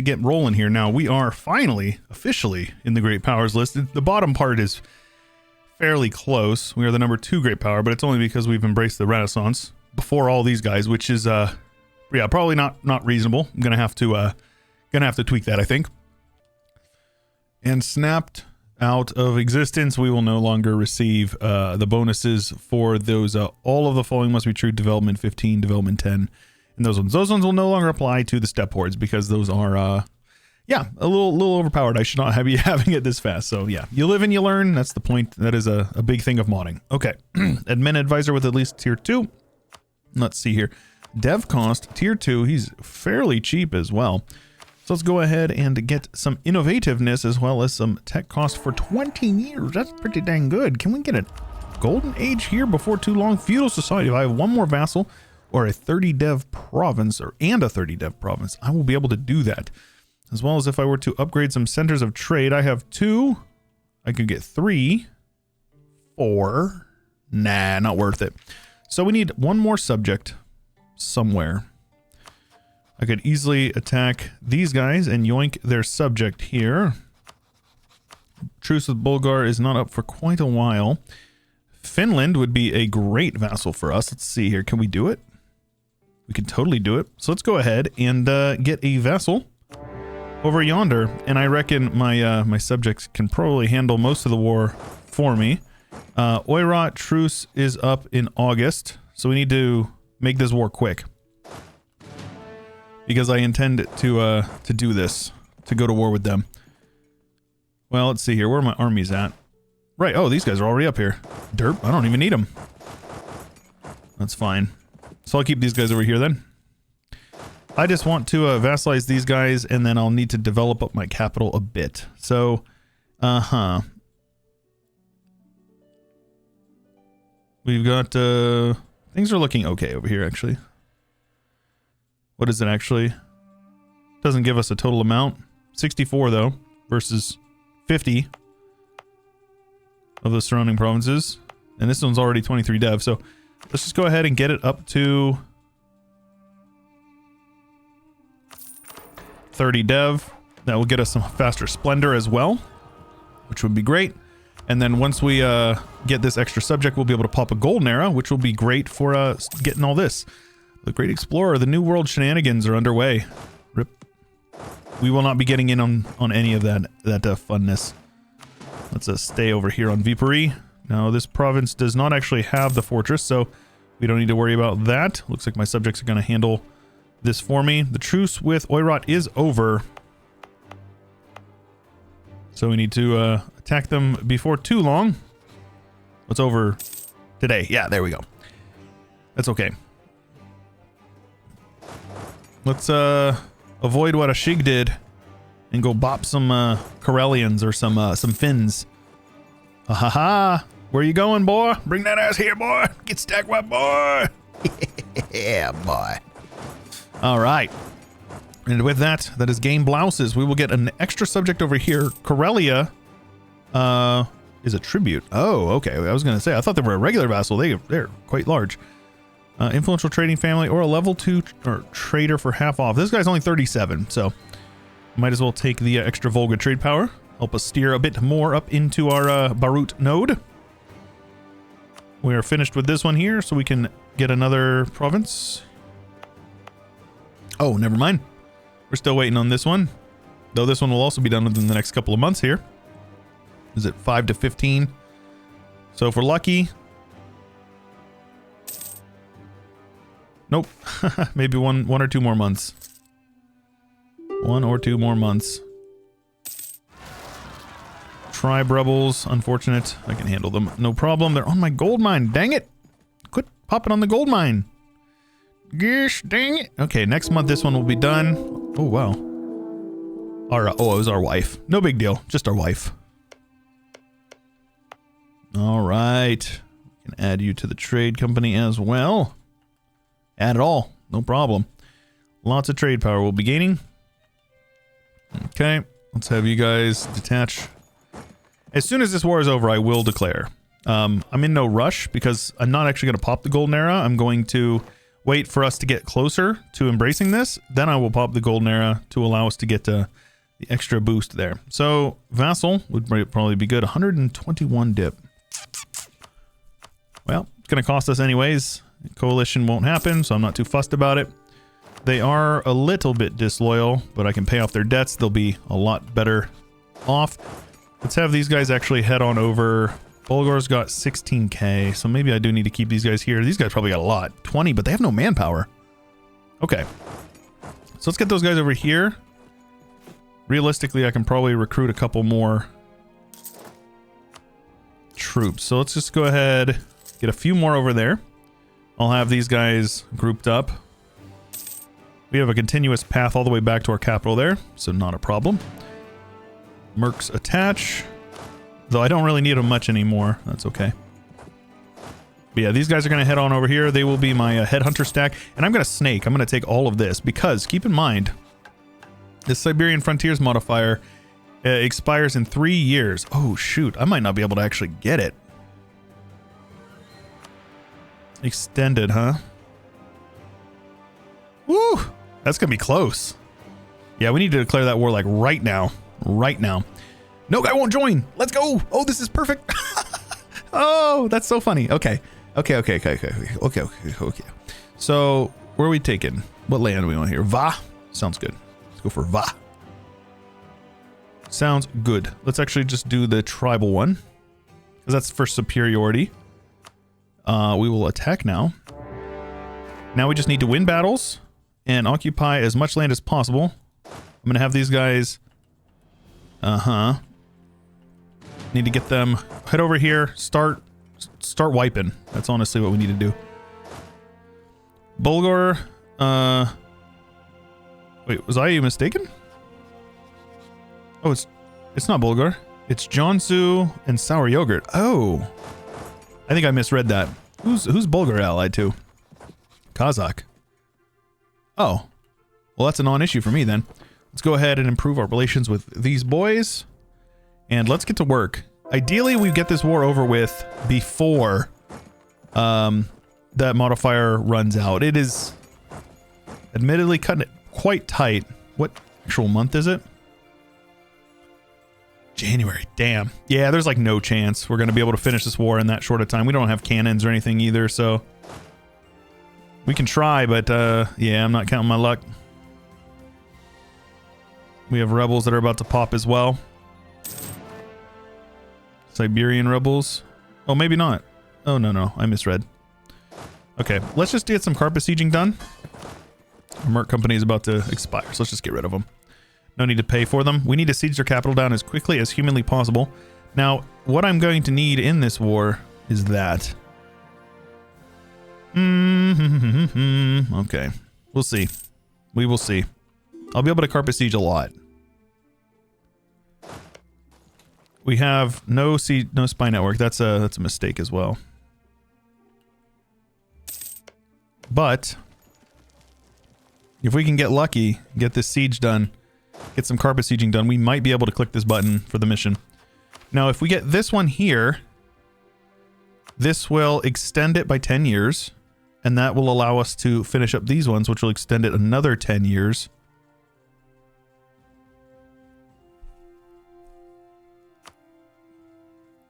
get rolling here. Now, we are finally, officially, in the Great Powers list. The bottom part is fairly close. We are the number 2 great power, but it's only because we've embraced the Renaissance before all these guys, which is yeah, probably not reasonable. I'm gonna have to tweak that, I think. And snapped out of existence, we will no longer receive the bonuses for those. All of the following must be true: development 15, development 10, and those ones will no longer apply to the step hordes because those are yeah, a little overpowered. I should not have you having it this fast. So yeah, you live and you learn. That's the point. That is a big thing of modding. Okay. Admin advisor with at least tier 2. Let's see here. Dev cost tier 2. He's fairly cheap as well. So let's go ahead and get some innovativeness as well as some tech cost for 20 years. That's pretty dang good. Can we get a golden age here before too long? Feudal society. If I have one more vassal or a 30 dev province and a 30 dev province, I will be able to do that. As well as if I were to upgrade some centers of trade, I have 2. I could get 3, 4. Nah, not worth it. So we need one more subject somewhere. I could easily attack these guys and yoink their subject here. Truce with Bulgar is not up for quite a while. Finland would be a great vassal for us. Let's see here. Can we do it? We can totally do it. So let's go ahead and get a vassal over yonder. And I reckon my my subjects can probably handle most of the war for me. Oirat truce is up in August. So we need to make this war quick. Because I intend to do this, to go to war with them. Well, let's see here. Where are my armies at? Right. Oh, these guys are already up here. Derp. I don't even need them. That's fine. So I'll keep these guys over here then. I just want to vassalize these guys, and then I'll need to develop up my capital a bit. So, we've got, things are looking okay over here, actually. What is it actually? Doesn't give us a total amount. 64 though, versus 50 of the surrounding provinces. And this one's already 23 dev, so let's just go ahead and get it up to 30 dev. That will get us some faster splendor as well, which would be great. And then once we get this extra subject, we'll be able to pop a golden era, which will be great for getting all this. The Great Explorer, the New World shenanigans are underway. Rip. We will not be getting in on any of that funness. Let's stay over here on Viipuri. Now, this province does not actually have the fortress, so we don't need to worry about that. Looks like my subjects are going to handle this for me. The truce with Oirat is over. So we need to attack them before too long. What's over today? Yeah, there we go. That's okay. Let's avoid what a Shig did and go bop some Karelians or some Finns. Ha ha ha! Where you going, boy? Bring that ass here, boy! Get stacked up, boy! Yeah, boy. All right. And with that, that is game blouses. We will get an extra subject over here. Karelia is a tribute. Oh, okay. I was going to say, I thought they were a regular vassal. They're quite large. Influential trading family or a level 2 trader for half off. This guy's only 37, so might as well take the extra Volga trade power. Help us steer a bit more up into our Barut node. We are finished with this one here, so we can get another province. Oh, never mind. We're still waiting on this one. Though this one will also be done within the next couple of months here. Is it 5 to 15? So if we're lucky... Nope. Maybe one or two more months. 1 or 2 more months. Tribe rebels, unfortunate. I can handle them. No problem. They're on my gold mine. Dang it. Quit popping on the gold mine. Gosh, dang it. Okay, next month this one will be done. Oh, wow. It was our wife. No big deal. Just our wife. All right. We can add you to the trade company as well. Add it all. No problem. Lots of trade power we'll be gaining. Okay. Let's have you guys detach. As soon as this war is over, I will declare. I'm in no rush because I'm not actually going to pop the golden era. I'm going to wait for us to get closer to embracing this. Then I will pop the golden era to allow us to get the extra boost there. So vassal would probably be good. 121 dip. Well, it's going to cost us anyways. Coalition won't happen, so I'm not too fussed about it. They are a little bit disloyal, but I can pay off their debts. They'll be a lot better off. Let's have these guys actually head on over. Bulgar's got 16k, so maybe I do need to keep these guys here. These guys probably got a lot. 20, but they have no manpower. Okay. So let's get those guys over here. Realistically, I can probably recruit a couple more troops. So let's just go ahead, get a few more over there. I'll have these guys grouped up. We have a continuous path all the way back to our capital there, so not a problem. Mercs attach. Though I don't really need them much anymore. That's okay. But yeah, these guys are going to head on over here. They will be my headhunter stack. And I'm going to snake. I'm going to take all of this because, keep in mind, this Siberian Frontiers modifier expires in 3 years. Oh, shoot. I might not be able to actually get it. Extended, huh? Woo! That's going to be close. Yeah, we need to declare that war like right now. Right now. No guy won't join. Let's go. Oh, this is perfect. Oh, that's so funny. Okay. Okay. So, where are we taking? What land do we want here? Va? Sounds good. Let's go for Va. Sounds good. Let's actually just do the tribal one. Because that's for superiority. We will attack now. Now we just need to win battles and occupy as much land as possible. I'm going to have these guys... Need to get them... Head over here. Start wiping. That's honestly what we need to do. Bulgar... Wait, was I mistaken? Oh, it's not Bulgar. It's Jiangsu and sour yogurt. Oh. I think I misread that. Who's Bulgar allied to? Kazakh. Oh. Well, that's a non-issue for me then. Let's go ahead and improve our relations with these boys. And let's get to work. Ideally, we get this war over with before that modifier runs out. It is admittedly cutting it quite tight. What actual month is it? January. Damn. Yeah, there's like no chance we're going to be able to finish this war in that short a time. We don't have cannons or anything either, so we can try, but yeah, I'm not counting my luck. We have rebels that are about to pop as well. Siberian rebels. Oh, maybe not. Oh, no. I misread. Okay, let's just get some carpet sieging done. Our Merc company is about to expire, so let's just get rid of them. No need to pay for them. We need to siege their capital down as quickly as humanly possible. Now, what I'm going to need in this war is that. Okay. We'll see. We will see. I'll be able to carpet siege a lot. We have no spy network. That's a mistake as well. But if we can get lucky, get this siege done, get some carpet sieging done, we might be able to click this button for the mission. Now, if we get this one here, this will extend it by 10 years, and that will allow us to finish up these ones, which will extend it another 10 years.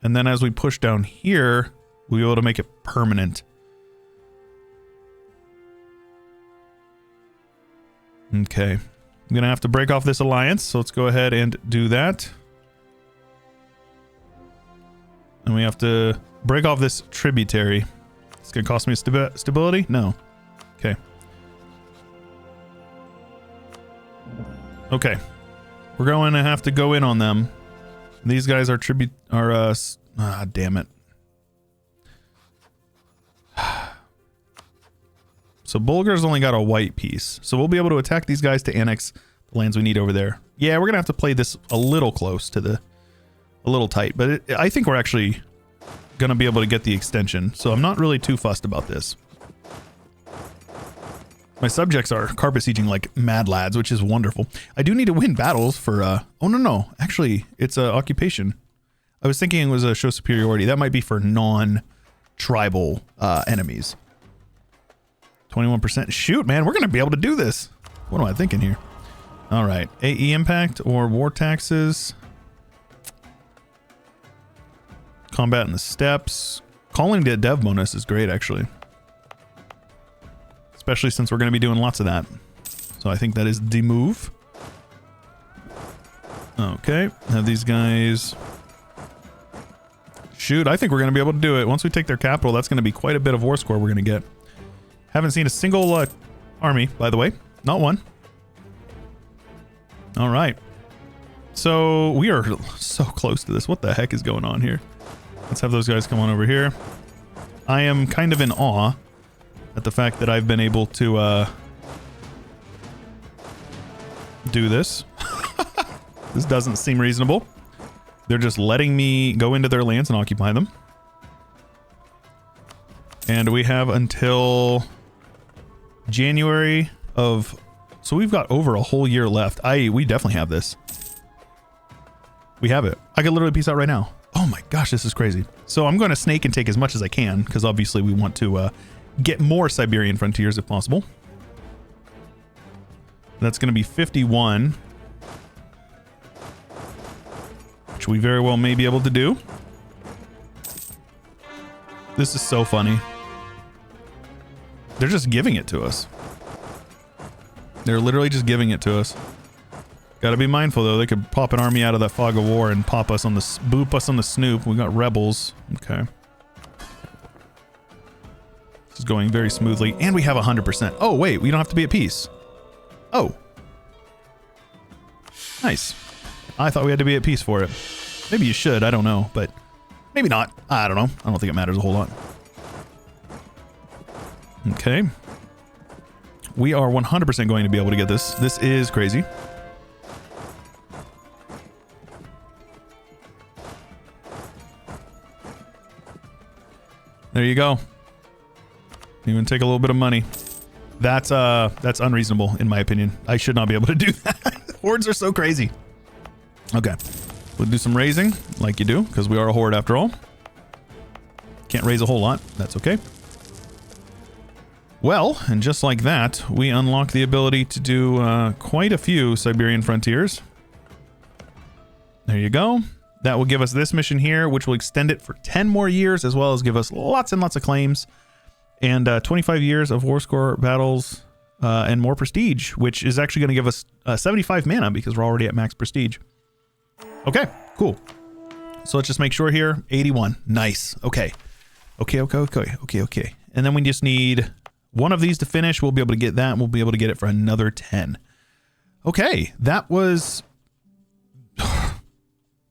And then as we push down here, we'll be able to make it permanent. Okay. I'm going to have to break off this alliance, so let's go ahead and do that. And we have to break off this tributary. It's going to cost me stability? No. Okay. Okay. We're going to have to go in on them. These guys are damn it. So Bulgar's only got a white piece. So we'll be able to attack these guys to annex the lands we need over there. Yeah, we're going to have to play this a little close to a little tight. But I think we're actually going to be able to get the extension. So I'm not really too fussed about this. My subjects are carpet sieging like mad lads, which is wonderful. I do need to win battles for, oh no. Actually, it's occupation. I was thinking it was a show superiority. That might be for non-tribal enemies. 21%. Shoot, man, we're going to be able to do this. What am I thinking here? All right. AE impact or war taxes. Combat in the steppes. Calling to dev bonus is great, actually. Especially since we're going to be doing lots of that. So I think that is the move. Okay. Have these guys... Shoot, I think we're going to be able to do it. Once we take their capital, that's going to be quite a bit of war score we're going to get. Haven't seen a single army, by the way. Not one. All right. So we are so close to this. What the heck is going on here? Let's have those guys come on over here. I am kind of in awe at the fact that I've been able to do this. This doesn't seem reasonable. They're just letting me go into their lands and occupy them. And we have until January of... So we've got over a whole year left. We definitely have this. We have it. I could literally peace out right now. Oh my gosh, this is crazy. So I'm going to snake and take as much as I can, because obviously we want to get more Siberian frontiers if possible. That's going to be 51. Which we very well may be able to do. This is so funny. They're just giving it to us. They're literally just giving it to us. Gotta be mindful though, they could pop an army out of that fog of war and pop us on the boop us on the snoop. We got rebels. Okay. This is going very smoothly. And we have 100%. Oh wait, we don't have to be at peace. Oh. Nice. I thought we had to be at peace for it. Maybe you should, I don't know, but maybe not. I don't know. I don't think it matters a whole lot. Okay. We are 100% going to be able to get this. This is crazy. There you go. Even take a little bit of money. That's unreasonable in my opinion. I should not be able to do that. Hordes are so crazy. Okay. We'll do some raising like you do, because we are a horde after all. Can't raise a whole lot. That's okay. Well, and just like that, we unlock the ability to do quite a few Siberian frontiers. There you go. That will give us this mission here, which will extend it for 10 more years, as well as give us lots and lots of claims. And 25 years of war score battles and more prestige, which is actually going to give us 75 mana because we're already at max prestige. Okay, cool. So let's just make sure here. 81. Nice. Okay. Okay. And then we just need one of these to finish. We'll be able to get that. And we'll be able to get it for another 10. Okay. That was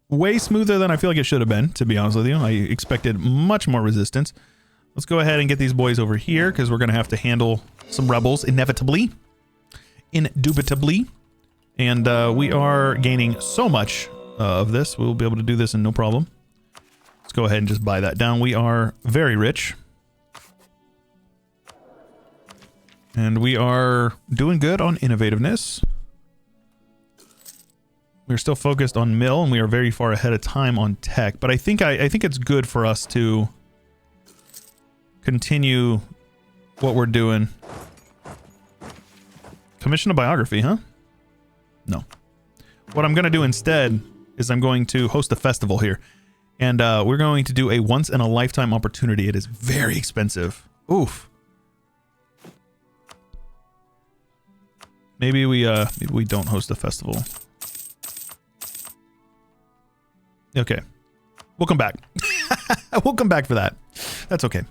way smoother than I feel like it should have been, to be honest with you. I expected much more resistance. Let's go ahead and get these boys over here because we're going to have to handle some rebels inevitably. Indubitably. And we are gaining so much of this. We'll be able to do this in no problem. Let's go ahead and just buy that down. We are very rich. And we are doing good on innovativeness. We're still focused on mill, and we are very far ahead of time on tech. But I think it's good for us to continue what we're doing. Commission a biography, huh? No. What I'm going to do instead is I'm going to host a festival here. And we're going to do a once-in-a-lifetime opportunity. It is very expensive. Oof. Maybe we don't host a festival. Okay. We'll come back. We'll come back for that. That's okay.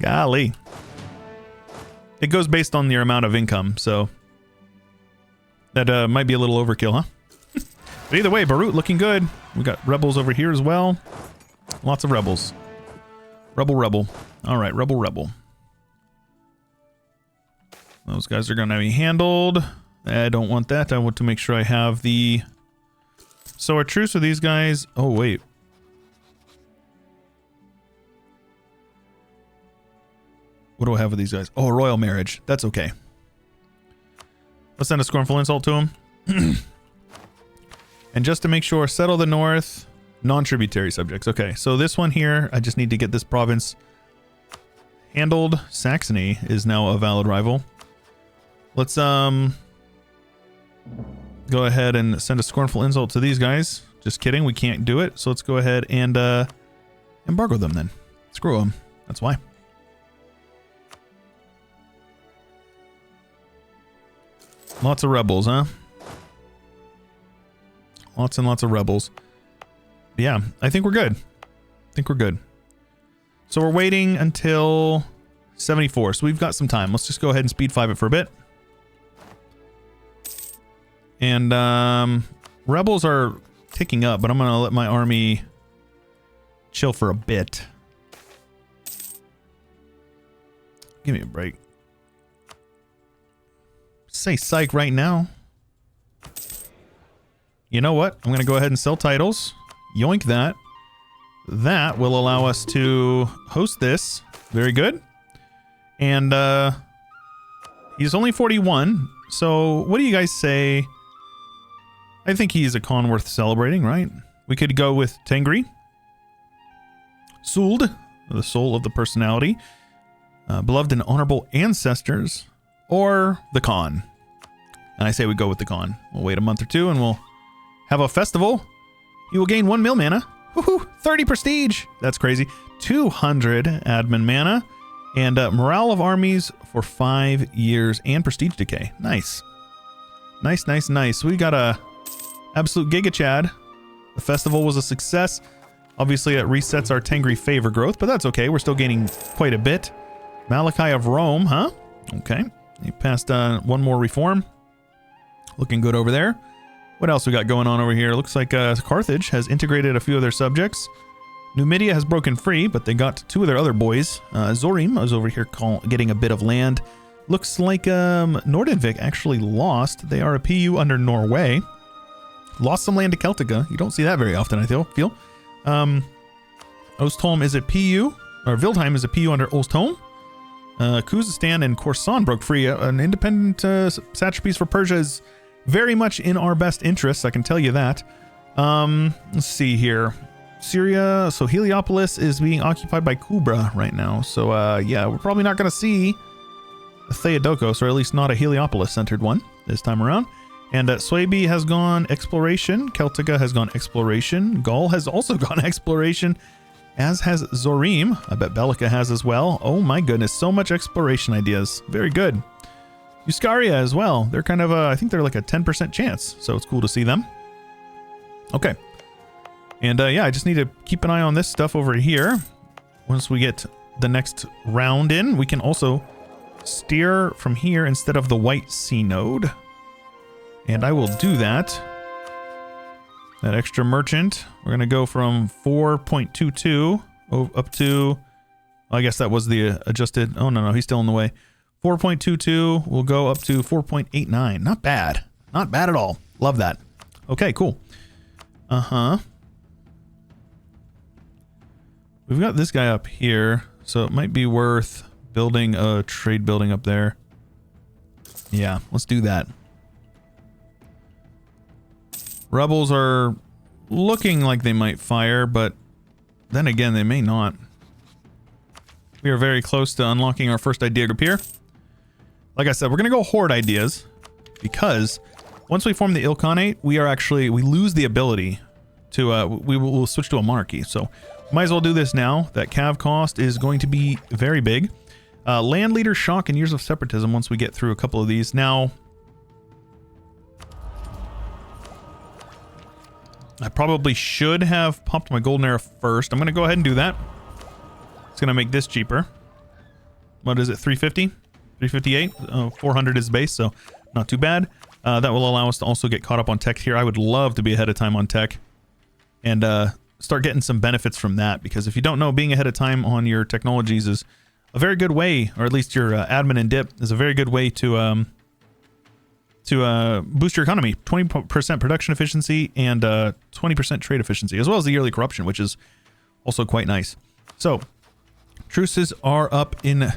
Golly. It goes based on your amount of income, so that might be a little overkill, huh? But either way, Barut looking good. We got rebels over here as well. Lots of rebels. Rebel. All right, rebel. Those guys are going to be handled. I don't want that. I want to make sure I have the... So our truce with these guys... Oh, wait. What do I have with these guys? Oh, a royal marriage. That's okay. Let's send a scornful insult to him. And just to make sure, settle the north, non-tributary subjects. Okay, so this one here, I just need to get this province handled. Saxony is now a valid rival. Let's go ahead and send a scornful insult to these guys. Just kidding, we can't do it. So let's go ahead and embargo them then. Screw them. That's why. Lots of rebels, huh? Lots and lots of rebels. Yeah, I think we're good. So we're waiting until 74. So we've got some time. Let's just go ahead and speed 5 it for a bit. And rebels are ticking up, but I'm going to let my army chill for a bit. Give me a break. say psych right now. You know what? I'm going to go ahead and sell titles. Yoink that. That will allow us to host this. Very good. And he's only 41. So what do you guys say? I think he's a con worth celebrating, right? We could go with Tengri. Suld, the soul of the personality. Beloved and honorable ancestors. Or the con. And I say we go with the con. We'll wait a month or two and we'll have a festival. You will gain 1 mil mana. Woohoo! 30 prestige. That's crazy. 200 admin mana. And morale of armies for 5 years and prestige decay. Nice. Nice, nice, nice. We got a absolute Giga Chad. The festival was a success. Obviously, it resets our Tengri favor growth, but that's okay. We're still gaining quite a bit. Malachi of Rome, huh? Okay. He passed one more reform. Looking good over there. What else we got going on over here? Looks like Carthage has integrated a few of their subjects. Numidia has broken free, but they got 2 of their other boys. Zorim is over here getting a bit of land. Looks like Nordenvik actually lost. They are a PU under Norway. Lost some land to Celtica. You don't see that very often, I feel. Ostholm is a PU, or Wildheim is a PU under Ostholm. Khuzestan and Khorasan broke free. An independent satrapies for Persia is very much in our best interests, I can tell you that. Let's see here. Syria, so Heliopolis is being occupied by Kubra right now. So, yeah, we're probably not going to see a Theodokos, or at least not a Heliopolis-centered one this time around. And Swabi has gone exploration. Celtica has gone exploration. Gaul has also gone exploration, as has Zorim. I bet Bellica has as well. Oh my goodness, so much exploration ideas. Very good. Euskaria as well. They're kind of I think they're like a 10% chance, so it's cool to see them. Okay. And yeah, I just need to keep an eye on this stuff over here. Once we get the next round in, we can also steer from here instead of the White Sea node. And I will do that. That extra merchant. We're going to go from 4.22 up to... I guess that was the adjusted... Oh, no, he's still in the way. 4.22 will go up to 4.89. Not bad. Not bad at all. Love that. Okay, cool. Uh-huh. We've got this guy up here, so it might be worth building a trade building up there. Yeah, let's do that. Rebels are looking like they might fire, but then again, they may not. We are very close to unlocking our first idea group here. Like I said, we're going to go horde ideas because once we form the Ilkhanate, we lose the ability to, we'll switch to a monarchy. So might as well do this now. That cav cost is going to be very big. Land leader shock and years of separatism once we get through a couple of these. Now, I probably should have popped my golden era first. I'm going to go ahead and do that. It's going to make this cheaper. What is it, 350? 358? 400 is base, so not too bad. That will allow us to also get caught up on tech here. I would love to be ahead of time on tech and start getting some benefits from that, because if you don't know, being ahead of time on your technologies is a very good way, or at least your admin and dip is a very good way to boost your economy. 20% production efficiency and 20% trade efficiency, as well as the yearly corruption, which is also quite nice. So, truces are up in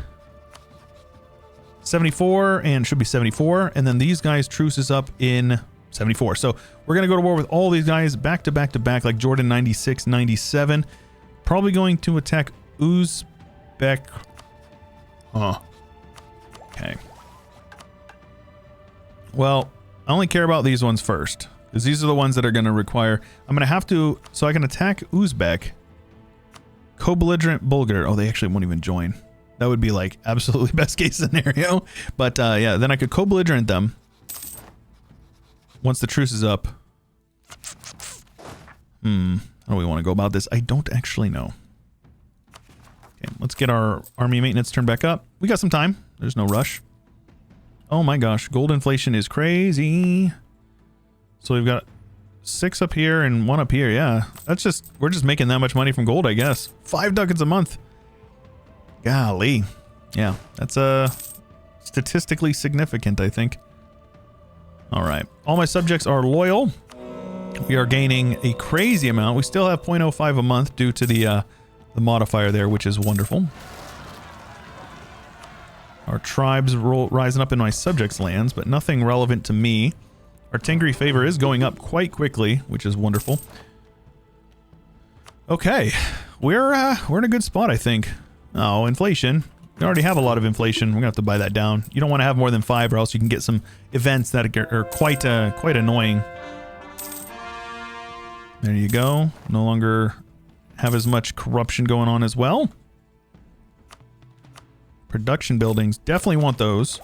74 and should be 74, and then these guys' truce is up in 74. So we're going to go to war with all these guys back to back to back, like Jordan 96, 97. Probably going to attack Uzbek. Huh. Okay. Well, I only care about these ones first, because these are the ones that are going to require... I'm going to have to... So I can attack Uzbek. Co-belligerent Bulgar. Oh, they actually won't even join. That would be like absolutely best case scenario. But yeah, then I could co-belligerent them once the truce is up. How do we want to go about this? I don't actually know. Okay, let's get our army maintenance turned back up. We got some time. There's no rush. Oh my gosh, gold inflation is crazy. So we've got 6 up here and 1 up here. Yeah, that's just, we're just making that much money from gold, I guess. 5 ducats a month. Golly. Yeah, that's statistically significant, I think. All right. All my subjects are loyal. We are gaining a crazy amount. We still have 0.05 a month due to the modifier there, which is wonderful. Our tribes rising up in my subjects' lands, but nothing relevant to me. Our Tengri favor is going up quite quickly, which is wonderful. Okay, we're in a good spot, I think. Oh, inflation. We already have a lot of inflation. We're gonna have to buy that down. You don't want to have more than 5, or else you can get some events that are quite annoying. There you go. No longer have as much corruption going on as well. Production buildings, definitely want those.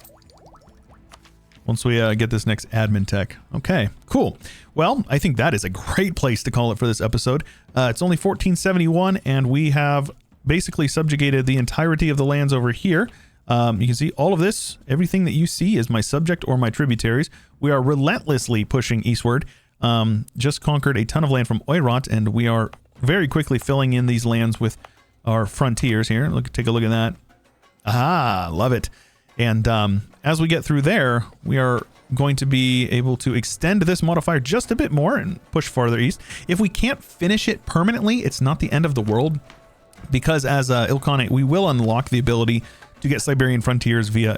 Once we get this next admin tech. Okay, cool. Well, I think that is a great place to call it for this episode. It's only 1471, and we have basically subjugated the entirety of the lands over here. You can see all of this. Everything that you see is my subject or my tributaries. We are relentlessly pushing eastward. Just conquered a ton of land from Oirat, and we are very quickly filling in these lands with our frontiers here. Take a look at that. Ah, love it. And as we get through there, we are going to be able to extend this modifier just a bit more and push farther east. If we can't finish it permanently, it's not the end of the world, because as Ilkhanate, we will unlock the ability to get Siberian frontiers via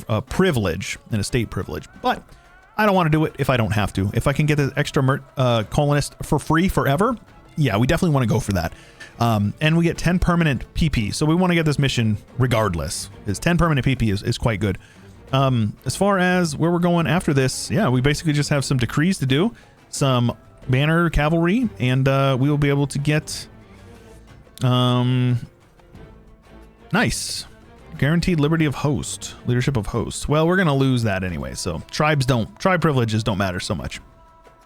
a privilege, an estate privilege. But I don't want to do it if I don't have to. If I can get an extra colonist for free forever, yeah, we definitely want to go for that. And we get 10 permanent PP, so we want to get this mission regardless. Because 10 permanent PP is quite good. As far as where we're going after this, yeah, we basically just have some decrees to do, some banner cavalry, and we will be able to get nice. Guaranteed liberty of host, leadership of host. Well, we're gonna lose that anyway, so tribe privileges don't matter so much.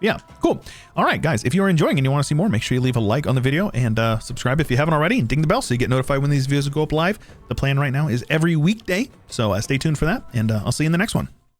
Yeah, cool. All right, guys, if you're enjoying and you want to see more, make sure you leave a like on the video and subscribe if you haven't already, and ding the bell so you get notified when these videos go up live. The plan right now is every weekday, so stay tuned for that, and I'll see you in the next one.